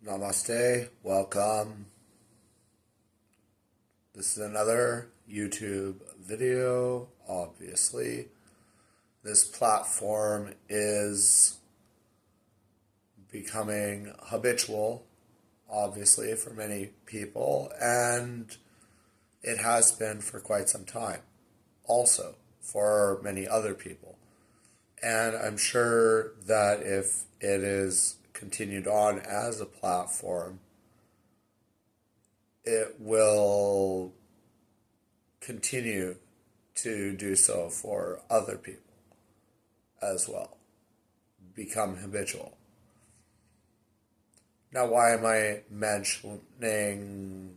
Namaste, welcome. This is another YouTube video, obviously. This platform is becoming habitual, obviously, for many people, and it has been for quite some time, also, for many other people. And I'm sure that if it is continued on as a platform, it will continue to do so for other people as well, become habitual. Now, why am I mentioning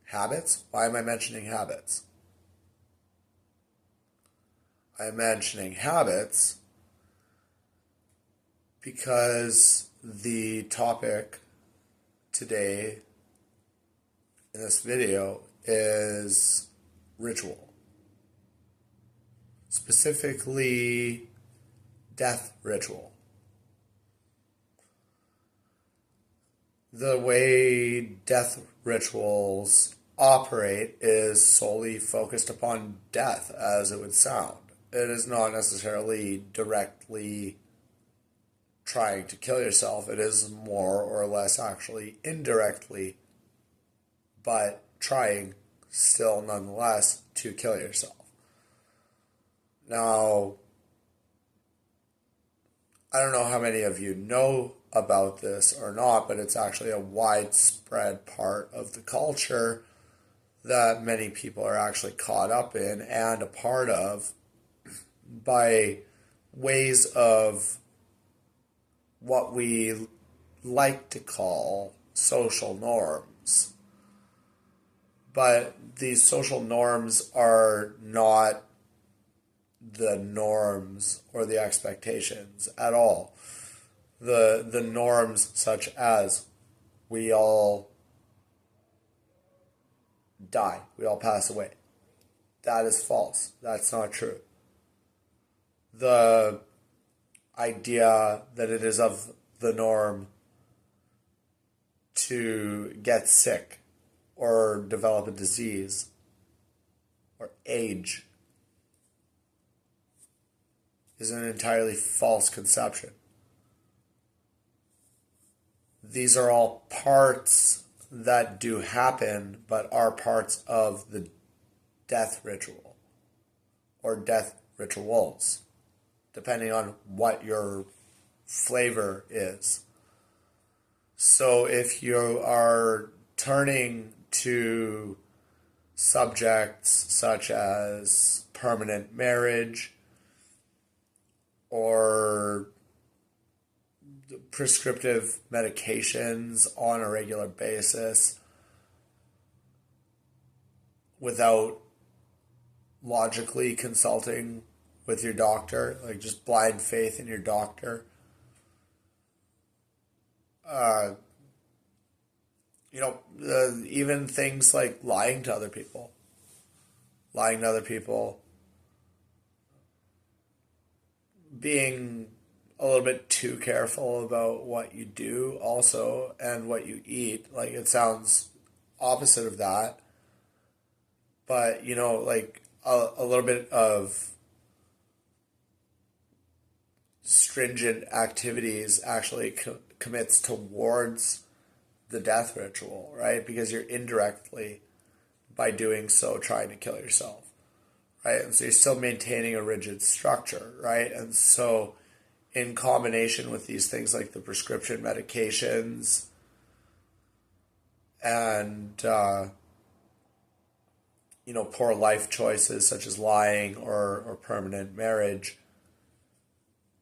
habits? Why am I mentioning habits? I'm mentioning habits because the topic today in this video is ritual. Specifically, death ritual. The way death rituals operate is solely focused upon death, as it would sound. It is not necessarily directly trying to kill yourself. It is more or less actually indirectly, but trying still nonetheless to kill yourself. Now, I don't know how many of you know about this or not, but it's actually a widespread part of the culture that many people are actually caught up in and a part of by ways of what we like to call social norms. But these social norms are not the norms or the expectations at all. The norms such as we all die, we all pass away. That is false. That's not true. The idea that it is of the norm to get sick or develop a disease or age is an entirely false conception. These are all parts that do happen, but are parts of the death ritual or death rituals, depending on what your flavor is. So if you are turning to subjects such as permanent marriage or prescriptive medications on a regular basis without logically consulting with your doctor, like just blind faith in your doctor. Even things like lying to other people, being a little bit too careful about what you do also and what you eat. Like, it sounds opposite of that, but like a little bit of stringent activities actually commits towards the death ritual, right? Because you're indirectly, by doing so, trying to kill yourself, right? And so you're still maintaining a rigid structure, right? And so in combination with these things like the prescription medications and poor life choices such as lying or permanent marriage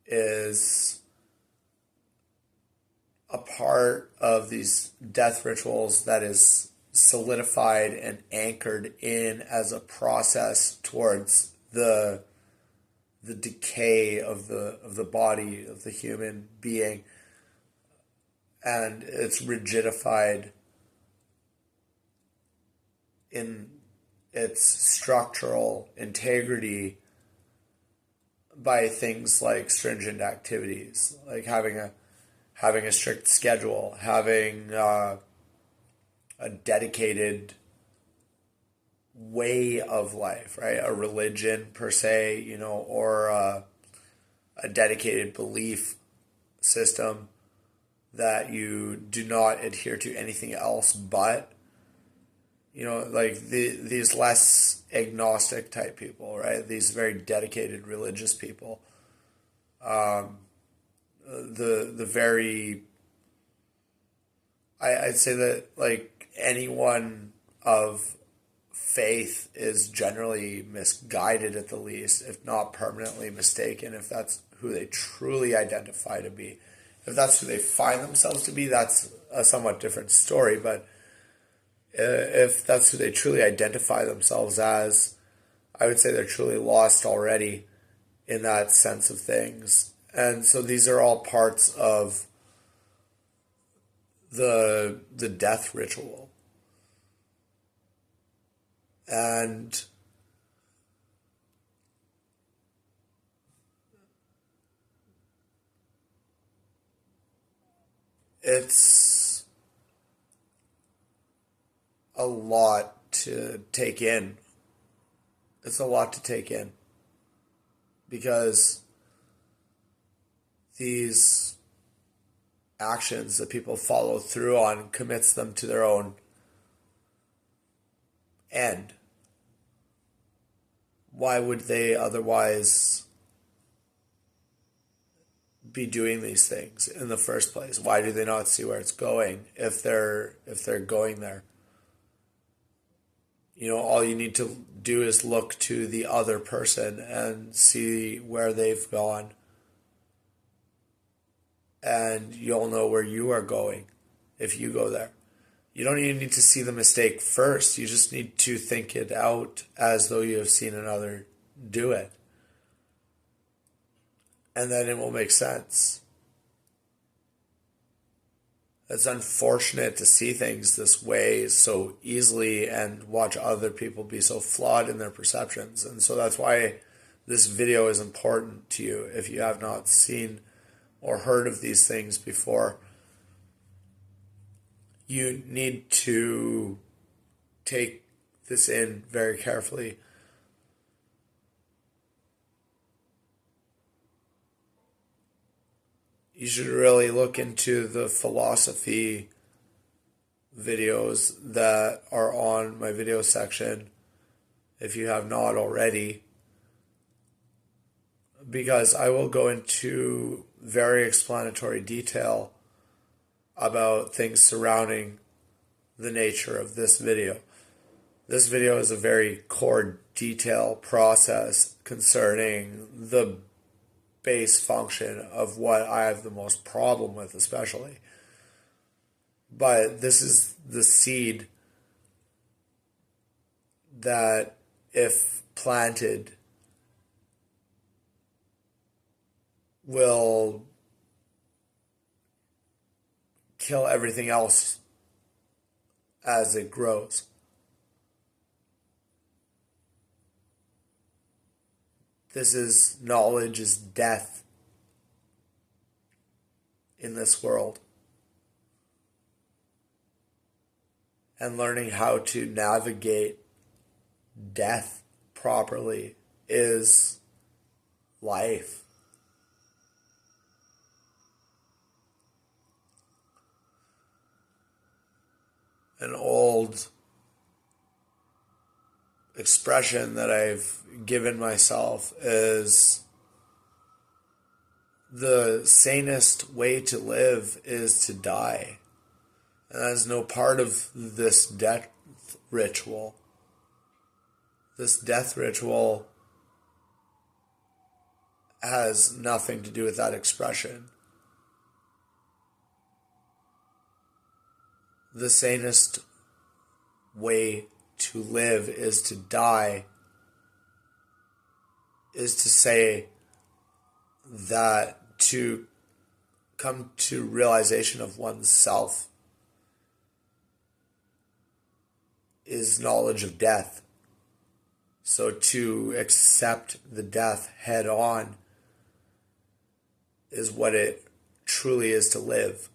is a part of these death rituals that is solidified and anchored in as a process towards the decay of the body of the human being, and it's rigidified in its structural integrity by things like stringent activities, like having having a strict schedule, having a dedicated way of life, right? A religion per se, or a dedicated belief system that you do not adhere to anything else but, like these less agnostic type people, right? These very dedicated religious people. The very, I'd say that like anyone of faith is generally misguided at the least, if not permanently mistaken, if that's who they truly identify to be. If that's who they find themselves to be, that's a somewhat different story. But if that's who they truly identify themselves as, I would say they're truly lost already in that sense of things. And so these are all parts of the death ritual. And it's a lot to take in. It's a lot to take in because these actions that people follow through on commits them to their own end. Why would they otherwise be doing these things in the first place? Why do they not see where it's going if they're going there? All you need to do is look to the other person and see where they've gone. And you'll know where you are going if you go there. You don't even need to see the mistake first. You just need to think it out as though you have seen another do it. And then it will make sense. It's unfortunate to see things this way so easily and watch other people be so flawed in their perceptions. And so that's why this video is important to you if you have not seen or heard of these things before. You need to take this in very carefully. You should really look into the philosophy videos that are on my video section if you have not already, because I will go into very explanatory detail about things surrounding the nature of this video. This video is a very core detail process concerning the base function of what I have the most problem with, especially. But this is the seed that, if planted, will kill everything else as it grows. Knowledge is death in this world. And learning how to navigate death properly is life. An old expression that I've given myself is the sanest way to live is to die. And that is no part of this death ritual. This death ritual has nothing to do with that expression. The sanest way to live is to die, is to say that to come to realization of oneself is knowledge of death. So to accept the death head on is what it truly is to live.